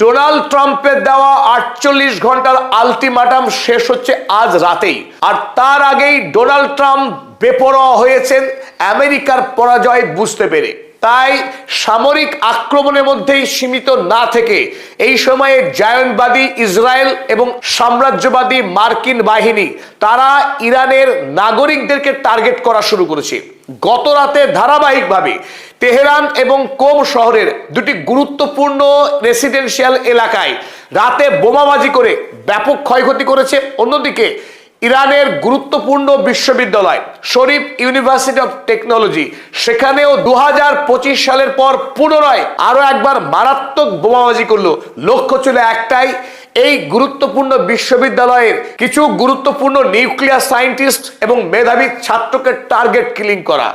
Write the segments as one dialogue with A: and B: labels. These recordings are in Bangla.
A: ডোনাল্ড ট্রাম্পের দেওয়া 48 ঘন্টার আলটিমেটাম শেষ হচ্ছে আজ রাতেই, আর তার আগেই ডোনাল্ড ট্রাম্প বেপরোয়া হয়েছেন আমেরিকার পরাজয় বুঝতে পেরে। তাই সামরিক আক্রমণের মধ্যেই সীমিত না থেকে এই সময়ে জায়নবাদী ইসরায়েল এবং সাম্রাজ্যবাদী মার্কিন বাহিনী তারা ইরানের নাগরিকদেরকে টার্গেট করা শুরু করেছে। গত রাতে ধারাবাহিকভাবে তেহরান এবং কোম শহরের দুটি গুরুত্বপূর্ণ রেসিডেন্সিয়াল এলাকায় রাতে বোমাবাজি করে ব্যাপক ক্ষয়ক্ষতি করেছে। অন্যদিকে ইরানের গুরুত্বপূর্ণ বিশ্ববিদ্যালয় শরীফ ইউনিভার্সিটি অফ টেকনোলজি, সেখানেও 2025 সালের পর পুনরায় আরো একবার মারাত্মক বোমাবাজি করলো। লক্ষ্য ছিল একটাই, এই গুরুত্বপূর্ণ বিশ্ববিদ্যালয়ের কিছু গুরুত্বপূর্ণ নিউক্লিয়ার সায়েন্টিস্ট এবং মেধাবী ছাত্রকে টার্গেট কিলিং করা।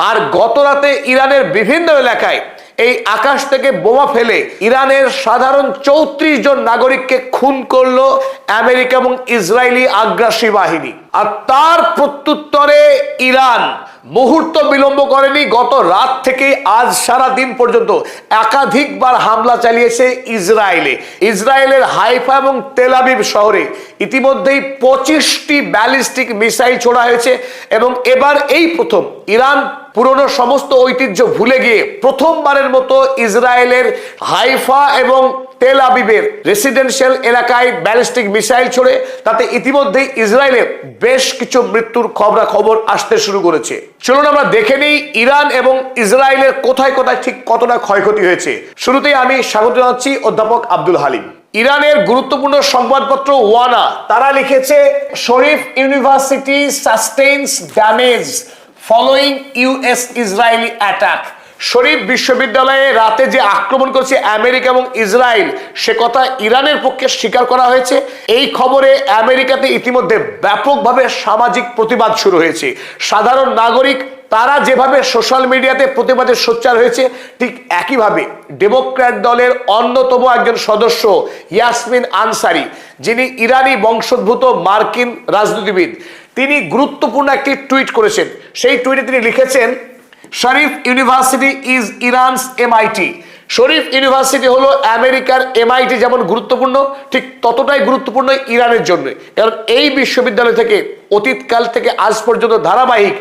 A: আর গত রাতে ইরানের বিভিন্ন এলাকায় এই আকাশ থেকে বোমা ফেলে ইরানের সাধারণ 34 জন নাগরিককে খুন করলো আমেরিকা এবং ইসরায়েলি আগ্রাসী বাহিনী। আর তার প্রত্যুত্তরে ইরান মুহূর্ত বিলম্ব করেনি, গত রাত থেকে আজ সারা দিন পর্যন্ত একাধিকবার হামলা চালিয়েছে ইসরায়েলে। ইসরায়েলের হাইফা এবং তেল আবিব শহরে ইতিমধ্যেই 25টি ব্যালিস্টিক মিসাইল ছোড়া হয়েছে এবং এবার এই প্রথম ইরান পুরনো সমস্ত ঐতিহ্য ভুলে গিয়ে প্রথমবারের মতো ইসরায়েলের হাইফা এবং তেল আবিবের রেসিডেন্সিয়াল এলাকায় ব্যালিস্টিক মিসাইল ছোড়ে। তাতে ইতিমধ্যেই ইসরায়েলে বেশ কিছু মৃত্যুর খবর আসতে শুরু করেছে। চলুন আমরা দেখে নিই ইরান এবং ইসরায়েলের কোথায় কোথায় ঠিক কতটা ক্ষয়ক্ষতি হয়েছে। শুরুতেই আমি স্বাগত জানাচ্ছি অধ্যাপক আব্দুল হালিম। ইরানের গুরুত্বপূর্ণ সংবাদপত্র ওয়ানা তারা লিখেছে, Sharif university sustains damage following US Israeli attack. Sharif বিশ্ববিদ্যালয়ে রাতে যে আক্রমণ করেছে আমেরিকা এবং ইসরায়েল, সে কথা ইরানের পক্ষে স্বীকার করা হয়েছে। এই খবরে আমেরিকাতে ইতিমধ্যে ব্যাপকভাবে সামাজিক প্রতিবাদ শুরু হয়েছে। সাধারণ নাগরিক তারা যেভাবে সোশ্যাল মিডিয়াতে প্রতিবাদে সোচ্চার হয়েছে, ঠিক একইভাবে ডেমোক্র্যাট দলের অন্যতম একজন সদস্য ইয়াসমিন আনসারি, যিনি ইরানি বংশোদ্ভূত মার্কিন রাজনীতিবিদ, তিনি গুরুত্বপূর্ণ একটি টুইট করেছেন। সেই টুইটে তিনি লিখেছেন, Sharif university is Iran's MIT. Sharif university হলো আমেরিকার এমআইটি যেমন গুরুত্বপূর্ণ, ঠিক ততটাই গুরুত্বপূর্ণ ইরানের জন্য। কারণ এই বিশ্ববিদ্যালয় থেকে অতীতকাল থেকে আজ পর্যন্ত ধারাবাহিক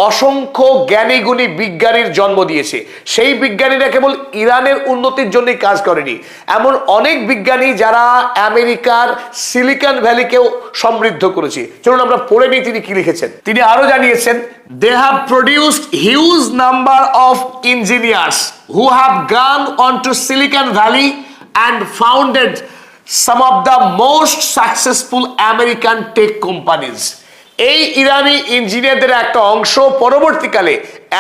A: অসংখ্য জ্ঞানী গুণী বিজ্ঞানীর জন্ম দিয়েছে। সেই বিজ্ঞানীরা কেবল ইরানের উন্নতির জন্যই কাজ করেনি, এমন অনেক বিজ্ঞানী যারা আমেরিকার সিলিকন ভ্যালিকেও সমৃদ্ধ করেছে। চলুন আমরা পড়ে নিই তিনি কি লিখেছেন। তিনি আরো জানিয়েছেন, they have produced huge number of engineers who have gone onto Silicon Valley and founded some of the most successful American tech companies. এই ইরানি ইঞ্জিনিয়ারদের একটা অংশ পরবর্তীকালে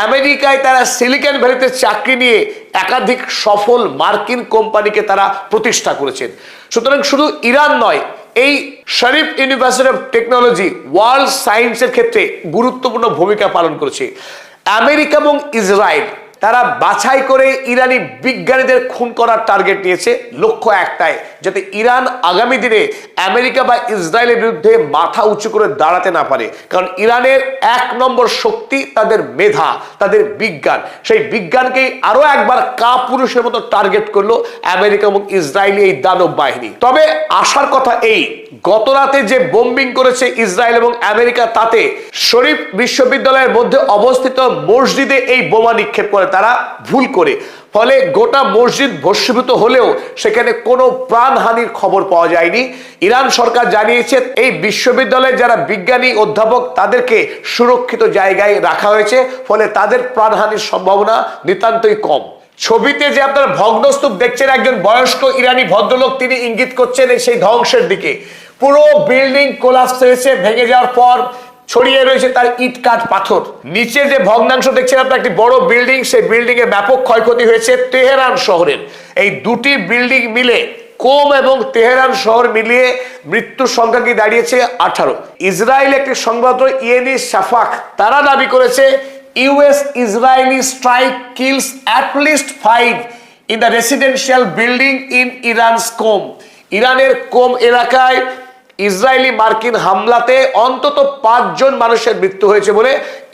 A: আমেরিকায় তারা সিলিকন ভ্যালিতে চাকরি নিয়ে একাধিক সফল মার্কিন কোম্পানিকে তারা প্রতিষ্ঠা করেছেন। সুতরাং শুধু ইরান নয়, এই শরীফ ইউনিভার্সিটি অফ টেকনোলজি ওয়ার্ল্ড সায়েন্সের ক্ষেত্রে গুরুত্বপূর্ণ ভূমিকা পালন করেছে। আমেরিকা এবং ইসরায়েল তারা বাছাই করে ইরানি বিজ্ঞানীদের খুন করার টার্গেট নিয়েছে। লক্ষ্য একটাই, যাতে ইরান আগামী দিনে আমেরিকা বা ইসরায়েলের বিরুদ্ধে মাথা উঁচু করে দাঁড়াতে না পারে। কারণ ইরানের 1 নম্বর শক্তি তাদের মেধা, তাদের বিজ্ঞান। সেই বিজ্ঞানকেই আরো একবার কাপুরুষের মতো টার্গেট করলো আমেরিকা এবং ইসরায়েলি এই দানব বাহিনী। তবে আসার কথা এই, গত রাতে যে বোম্বিং করেছে ইসরায়েল এবং আমেরিকা, তাতে শরীফ বিশ্ববিদ্যালয়ের মধ্যে অবস্থিত মসজিদে এই বোমা নিক্ষেপ করে তারা ভুল করে। ফলে গোটা মসজিদ ভস্মীভূত হলেও সেখানে কোনো প্রাণহানির খবর পাওয়া যায়নি। ইরান সরকার জানিয়েছে এই বিশ্ববিদ্যালয়ের যারা বিজ্ঞানী অধ্যাপক তাদেরকে সুরক্ষিত জায়গায় রাখা হয়েছে, ফলে তাদের প্রাণহানির সম্ভাবনা নিতান্তই কম। ছবিতে যে আপনারা ভগ্নস্তূপ দেখছেন, একজন বয়স্ক ইরানি ভদ্রলোক তিনি ইঙ্গিত করছেন সেই ধ্বংসের দিকে। পুরো বিল্ডিং কোলাপস হয়েছে, ভেঙে যাওয়ার পর ছড়িয়ে রয়েছে তার ইট কাঠ পাথর। নিচে যে ভগ্নাংশ দেখছেন আপনার একটি বড় বিল্ডিং, সেই বিল্ডিং এ ব্যাপক ক্ষয়ক্ষতি হয়েছে তেহরান শহরের। এই দুটি বিল্ডিং মিলে, কোম এবং তেহরান শহর মিলিয়ে মৃত্যুর সংখ্যা কি দাঁড়িয়েছে 18। ইসরায়েল একটি সংবাদপত্র ইয়েনি শাফাক তারা দাবি করেছে, US Israeli strike kills at least 5 in the residential building in Iran's Qom. ইরানের কোম এলাকায় ইসরায়েলি মার্কিন হামলাতে অন্তত 5 জন মানুষের মৃত্যু হয়েছে বলে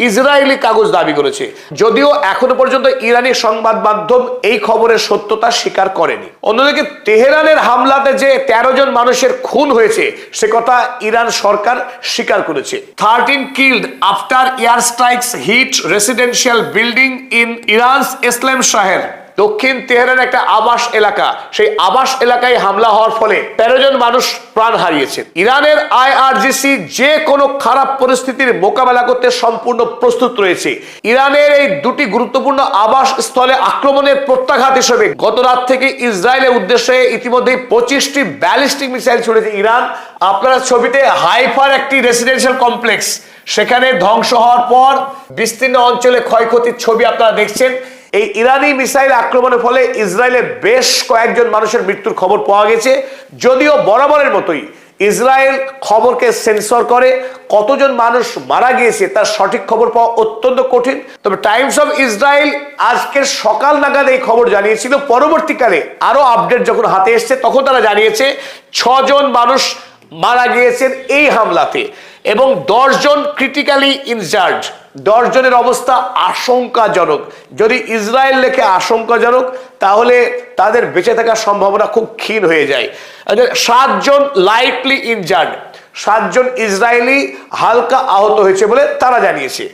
A: ইসরায়েলি কাগজ দাবি করেছে, যদিও এখনো পর্যন্ত ইরানি সংবাদ মাধ্যম এই খবরের সত্যতা স্বীকার করেনি। অন্যদিকে তেহরানের হামলাতে যে 13 জন মানুষের খুন হয়েছে সে কথা ইরান সরকার স্বীকার করেছে। 13 killed after air strikes hit residential building in Iran's Eslamshahr. দক্ষিণ তেহরান একটা আবাস এলাকা, সেই আবাস এলাকায় হামলা হওয়ার ফলে 13 জন মানুষ প্রাণ হারিয়েছে। ইরানের আইআরজিসি যে কোনো খারাপ পরিস্থিতির মোকাবেলা করতে সম্পূর্ণ প্রস্তুত রয়েছে। ইরানের এই দুটি গুরুত্বপূর্ণ আবাস স্থলে আক্রমণের প্রত্যাঘাত হিসেবে গত রাত থেকে ইসরায়েলের উদ্দেশ্যে ইতিমধ্যে 25টি ব্যালিস্টিক মিসাইল ছুড়েছে ইরান। আপনারা ছবিতে হাইফার একটি রেসিডেন্সিয়াল কমপ্লেক্স, সেখানে ধ্বংস হওয়ার পর বিস্তীর্ণ অঞ্চলে ক্ষয়ক্ষতির ছবি আপনারা দেখছেন। এই ইরানি মিসাইল আক্রমণের ফলে ইসরায়েলের বেশ কয়েকজন মানুষের মৃত্যুর খবর পাওয়া গেছে, যদিও বরাবরের মতোই ইসরায়েল খবরকে সেন্সর করে। কতজন মানুষ মারা গিয়েছে তার সঠিক খবর পাওয়া অত্যন্ত কঠিন। তবে টাইমস অফ ইসরায়েল আজকের সকাল নাগাদ এই খবর জানিয়েছিল। পরবর্তীকালে আরো আপডেট যখন হাতে এসছে তখন তারা জানিয়েছে 6 জন মানুষ মারা গিয়েছেন এই হামলাতে এবং 10 জন ক্রিটিক্যালি ইনজার্ড। 10 জনের অবস্থা আশঙ্কাজনক। যদি ইসরায়েল লেখে আশঙ্কাজনক তাহলে তাদের বেঁচে থাকার সম্ভাবনা খুব ক্ষীণ হয়ে যায়। 7 জন লাইটলি ইনজার্ড, 7 জন ইসরায়েলি হালকা আহত হয়েছে বলে তারা জানিয়েছে।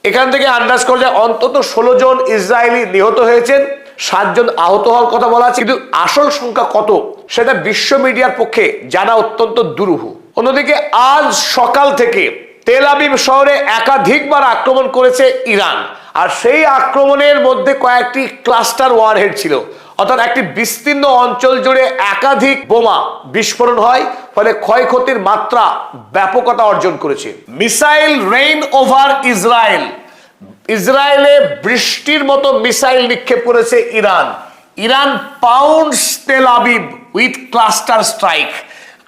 A: এখান থেকে আন্দাজ করা যায় অন্তত 16 জন ইসরায়েলি নিহত হয়েছেন, 7 জন আহত হওয়ার কথা বলা আছে, কিন্তু আসল সংখ্যা কত সেটা বিশ্ব মিডিয়ার পক্ষে জানা অত্যন্ত দুরূহ। অন্যদিকে আজ সকাল থেকে তেল আবিব শহরে একাধিকবার আক্রমণ করেছে ইরান, আর সেই আক্রমণের মধ্যে কয়েকটি ক্লাস্টার ওয়ারহেড ছিল, অর্থাৎ একটি বিস্তীর্ণ অঞ্চল জুড়ে একাধিক বোমা বিস্ফোরণ হয়, ফলে ক্ষয়ক্ষতির মাত্রা ব্যাপকতা অর্জন করেছে। Missile rain over Israel. ইসরায়েলে বৃষ্টির মতো মিসাইল নিক্ষেপ করেছে Iran. Iran pounds Tel Aviv with cluster strike.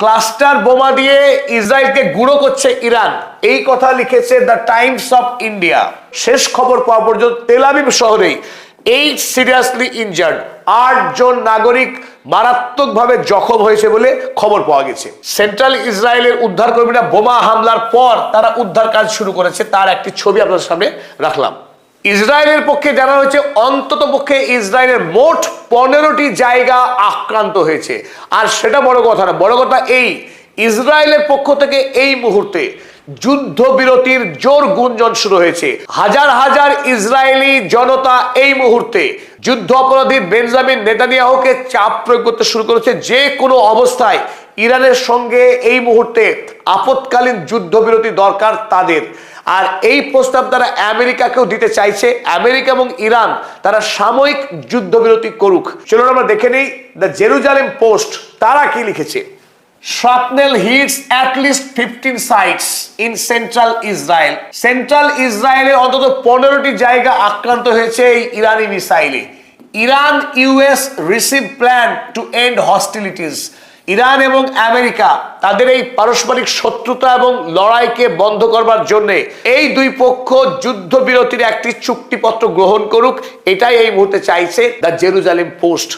A: Cluster বোমা দিয়ে ইসরায়েলকে গুঁড়ো করছে ইরান, এই কথা লিখেছে দ্য টাইমস অফ ইন্ডিয়া। শেষ খবর পাওয়া পর্যন্ত তেল আবিব শহরেই 8 সিরিয়াসলি ইনজার্ড, 8 জন নাগরিক মারাত্মকভাবে জখম হয়েছে বলে খবর পাওয়া গেছে। সেন্ট্রাল ইসরায়েলের উদ্ধারকর্মীরা বোমা হামলার পর তারা উদ্ধার কাজ শুরু করেছে, তার একটি ছবি আপনাদের সামনে রাখলাম। ইসরায়েলের পক্ষে জানা হয়েছে অন্তত পক্ষে ইসরায়েলের মোট 15টি জায়গা আক্রান্ত হয়েছে। আর সেটা বড় কথা না, বড় কথা এই ইসরায়েলের পক্ষ থেকে এই মুহূর্তে যুদ্ধবিরতির জোর গুঞ্জন শুরু হয়েছে। হাজার হাজার ইসরায়েলি জনতা এই মুহূর্তে যুদ্ধ অপরাধী বেঞ্জামিন নেতানিয়াহুকে চাপ প্রয়োগ করতে শুরু করেছে। যে কোনো অবস্থায় ইরানের সঙ্গে এই মুহূর্তে আপৎকালীন যুদ্ধবিরতি দরকার তাদের। আর এই প্রস্তাব তারা আমেরিকাকেও দিতে চাইছে। আমেরিকা এবং ইরান তারা সাময়িক যুদ্ধবিরতি করুক। চলুন আমরা দেখে নিই দ্য জেরুজালেম পোস্ট তারা কি লিখেছে। Shrapnel hits at least 15 sites in central Israel. Central ইসরায়েলে অন্তত 15টি জায়গা আক্রান্ত হয়েছে এই ইরানি মিসাইলে। Iran US receive plan to end hostilities. Iran এবং আমেরিকা তাদের এই পারস্পরিক শত্রুতা এবং লড়াইকে বন্ধ করবার জন্য এই দুই পক্ষ যুদ্ধবিরতির একটি চুক্তিপত্র গ্রহণ করুক, এটাই এই মুহূর্তে চাইছে দ্য জেরুজালেম পোস্ট।